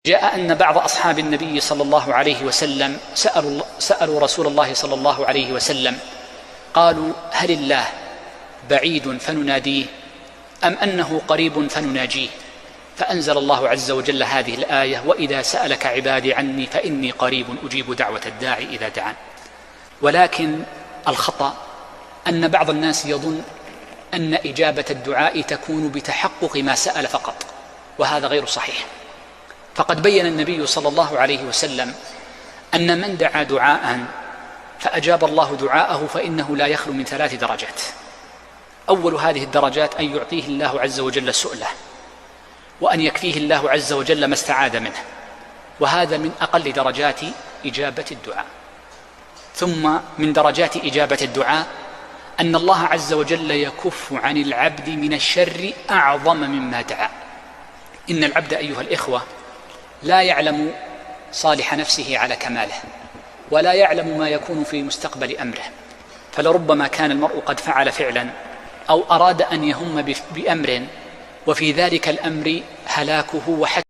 جاء أن بعض أصحاب النبي صلى الله عليه وسلم سألوا رسول الله صلى الله عليه وسلم، قالوا: هل الله بعيد فنناديه أم أنه قريب فنناجيه؟ فأنزل الله عز وجل هذه الآية: وإذا سألك عبادي عني فإني قريب أجيب دعوة الداعي إذا دعان. ولكن الخطأ أن بعض الناس يظن أن إجابة الدعاء تكون بتحقق ما سأل فقط، وهذا غير صحيح. فقد بين النبي صلى الله عليه وسلم أن من دعا دعاء فأجاب الله دعاءه فإنه لا يخلو من 3 درجات. أول هذه الدرجات أن يعطيه الله عز وجل سؤله، وأن يكفيه الله عز وجل ما استعاذ منه، وهذا من أقل درجات إجابة الدعاء. ثم من درجات إجابة الدعاء أن الله عز وجل يكف عن العبد من الشر أعظم مما دعا. إن العبد أيها الإخوة لا يعلم صالح نفسه على كماله، ولا يعلم ما يكون في مستقبل أمره، فلربما كان المرء قد فعل فعلا أو أراد أن يهم بأمر، وفي ذلك الأمر هلاكه